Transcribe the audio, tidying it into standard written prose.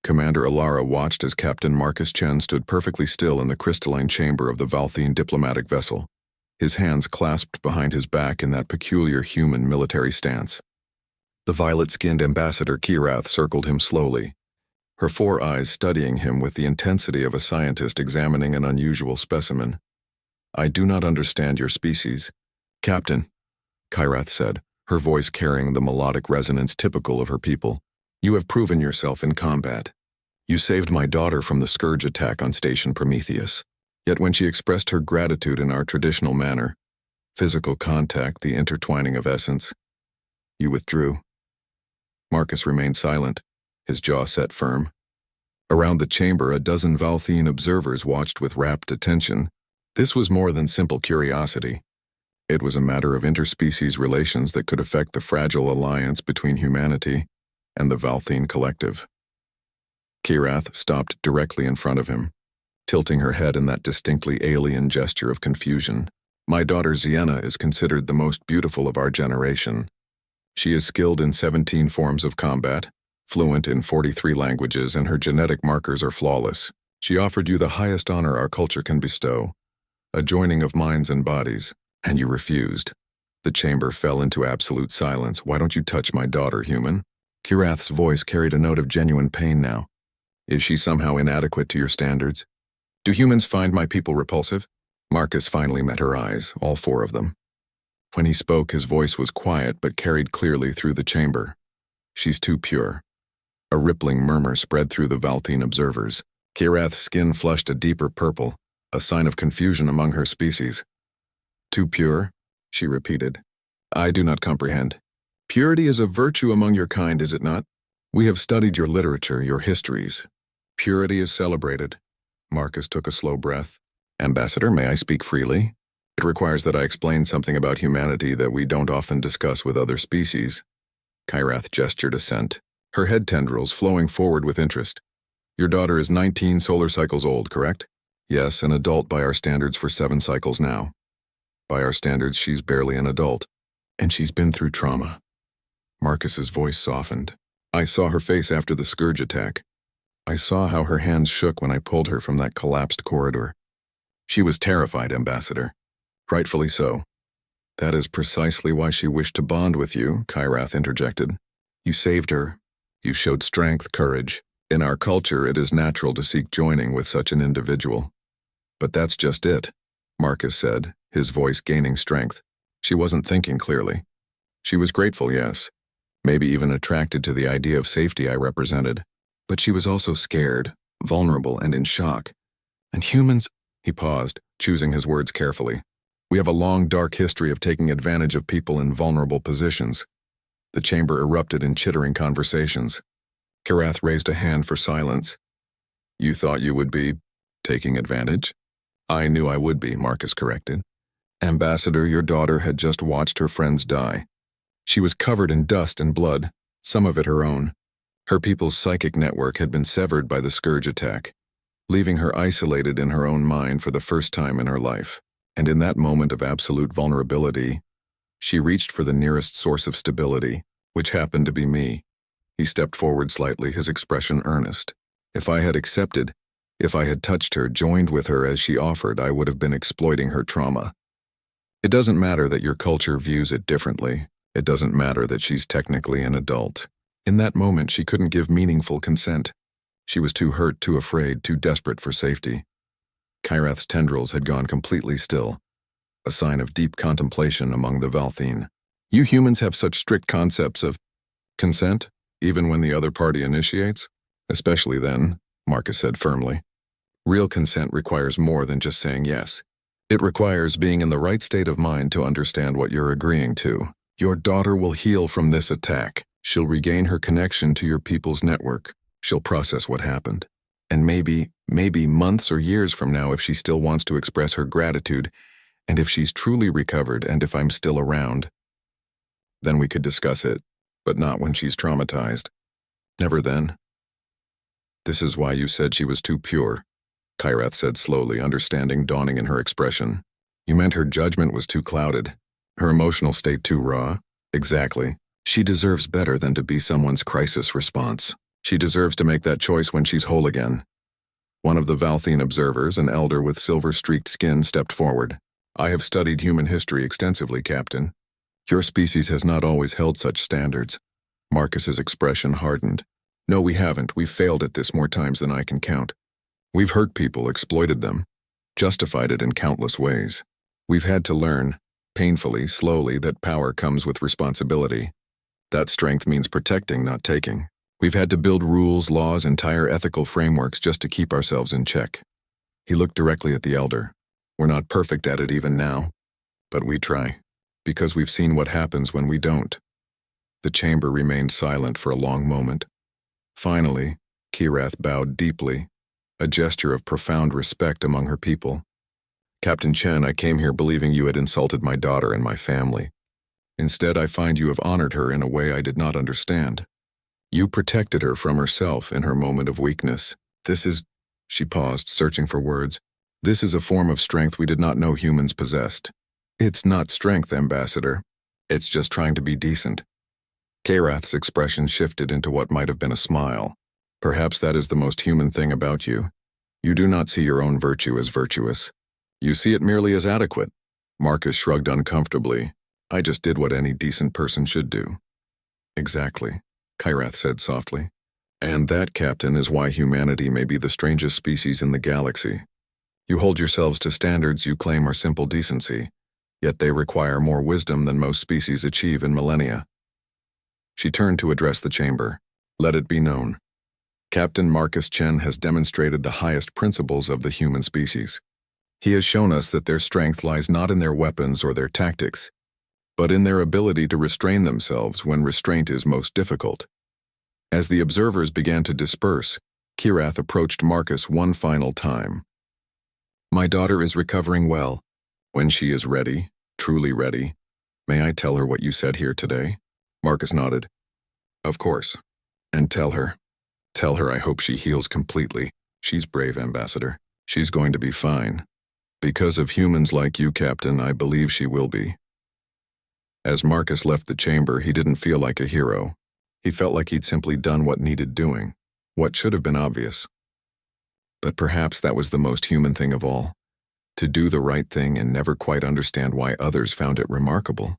Commander Alara watched as Captain Marcus Chen stood perfectly still in the crystalline chamber of the Valthine diplomatic vessel, his hands clasped behind his back in that peculiar human military stance. The violet-skinned ambassador Kirath circled him slowly, her four eyes studying him with the intensity of a scientist examining an unusual specimen. "I do not understand your species, Captain," Kirath said, her voice carrying the melodic resonance typical of her people. "You have proven yourself in combat. You saved my daughter from the scourge attack on Station Prometheus. Yet when she expressed her gratitude in our traditional manner, physical contact, the intertwining of essence, you withdrew." Marcus remained silent, his jaw set firm. Around the chamber, a dozen Valthine observers watched with rapt attention. This was more than simple curiosity. It was a matter of interspecies relations that could affect the fragile alliance between humanity and the Valthine collective. Kirath stopped directly in front of him, tilting her head in that distinctly alien gesture of confusion. "My daughter Zienna is considered the most beautiful of our generation. She is skilled in 17 forms of combat, fluent in 43 languages, and her genetic markers are flawless. She offered you the highest honor our culture can bestow, a joining of minds and bodies, and you refused." The chamber fell into absolute silence. "Why don't you touch my daughter, human?" Kirath's voice carried a note of genuine pain now. "Is she somehow inadequate to your standards? Do humans find my people repulsive?" Marcus finally met her eyes, all four of them. When he spoke, his voice was quiet but carried clearly through the chamber. "She's too pure." A rippling murmur spread through the Valthine observers. Kirath's skin flushed a deeper purple, a sign of confusion among her species. "Too pure?" she repeated. "I do not comprehend. Purity is a virtue among your kind, is it not? We have studied your literature, your histories. Purity is celebrated." Marcus took a slow breath. "Ambassador, may I speak freely? It requires that I explain something about humanity that we don't often discuss with other species." Kirath gestured assent, her head tendrils flowing forward with interest. "Your daughter is 19 solar cycles old, correct?" "Yes, an adult by our standards for 7 cycles now." "By our standards, she's barely an adult. And she's been through trauma." Marcus's voice softened. "I saw her face after the scourge attack. I saw how her hands shook when I pulled her from that collapsed corridor. She was terrified, Ambassador. Rightfully so." "That is precisely why she wished to bond with you," Kirath interjected. "You saved her. You showed strength, courage. In our culture, it is natural to seek joining with such an individual." "But that's just it," Marcus said, his voice gaining strength. "She wasn't thinking clearly. She was grateful, yes, maybe even attracted to the idea of safety I represented. But she was also scared, vulnerable, and in shock. And humans—" He paused, choosing his words carefully. "We have a long, dark history of taking advantage of people in vulnerable positions." The chamber erupted in chittering conversations. Kirath raised a hand for silence. "You thought you would be taking advantage?" "I knew I would be," Marcus corrected. "Ambassador, your daughter had just watched her friends die. She was covered in dust and blood, some of it her own. Her people's psychic network had been severed by the scourge attack, leaving her isolated in her own mind for the first time in her life. And in that moment of absolute vulnerability, she reached for the nearest source of stability, which happened to be me." He stepped forward slightly, his expression earnest. "If I had accepted, if I had touched her, joined with her as she offered, I would have been exploiting her trauma. It doesn't matter that your culture views it differently. It doesn't matter that she's technically an adult. In that moment, she couldn't give meaningful consent. She was too hurt, too afraid, too desperate for safety." Kirath's tendrils had gone completely still, a sign of deep contemplation among the Valthine. "You humans have such strict concepts of consent, even when the other party initiates?" "Especially then," Marcus said firmly. "Real consent requires more than just saying yes. It requires being in the right state of mind to understand what you're agreeing to. Your daughter will heal from this attack. She'll regain her connection to your people's network. She'll process what happened. And maybe months or years from now, if she still wants to express her gratitude, and if she's truly recovered, and if I'm still around, then we could discuss it, but not when she's traumatized. Never then." "This is why you said she was too pure," Kirath said slowly, understanding dawning in her expression. "You meant her judgment was too clouded, her emotional state too raw?" "Exactly. She deserves better than to be someone's crisis response." She deserves to make that choice when she's whole again. One of the Valthian observers, an elder with silver-streaked skin, stepped forward. I have studied human history extensively, Captain. Your species has not always held such standards. Marcus's expression hardened. No, we haven't. We've failed at this more times than I can count. We've hurt people, exploited them, justified it in countless ways. We've had to learn, painfully, slowly, that power comes with responsibility. That strength means protecting, not taking. We've had to build rules, laws, entire ethical frameworks just to keep ourselves in check. He looked directly at the elder. We're not perfect at it even now, but we try, because we've seen what happens when we don't. The chamber remained silent for a long moment. Finally, Kirath bowed deeply, a gesture of profound respect among her people. Captain Chen, I came here believing you had insulted my daughter and my family. Instead, I find you have honored her in a way I did not understand. You protected her from herself in her moment of weakness. She paused, searching for words. This is a form of strength we did not know humans possessed. It's not strength, Ambassador. It's just trying to be decent. Kirath's expression shifted into what might have been a smile. Perhaps that is the most human thing about you. You do not see your own virtue as virtuous. You see it merely as adequate. Marcus shrugged uncomfortably. I just did what any decent person should do. Exactly, Kirath said softly. And that, Captain, is why humanity may be the strangest species in the galaxy. You hold yourselves to standards you claim are simple decency, yet they require more wisdom than most species achieve in millennia. She turned to address the chamber. Let it be known. Captain Marcus Chen has demonstrated the highest principles of the human species. He has shown us that their strength lies not in their weapons or their tactics, but in their ability to restrain themselves when restraint is most difficult. As the observers began to disperse, Kirath approached Marcus one final time. My daughter is recovering well. When she is ready, truly ready, may I tell her what you said here today? Marcus nodded. Of course. And tell her I hope she heals completely. She's brave, Ambassador. She's going to be fine. Because of humans like you, Captain, I believe she will be. As Marcus left the chamber, he didn't feel like a hero. He felt like he'd simply done what needed doing, what should have been obvious. But perhaps that was the most human thing of all, to do the right thing and never quite understand why others found it remarkable.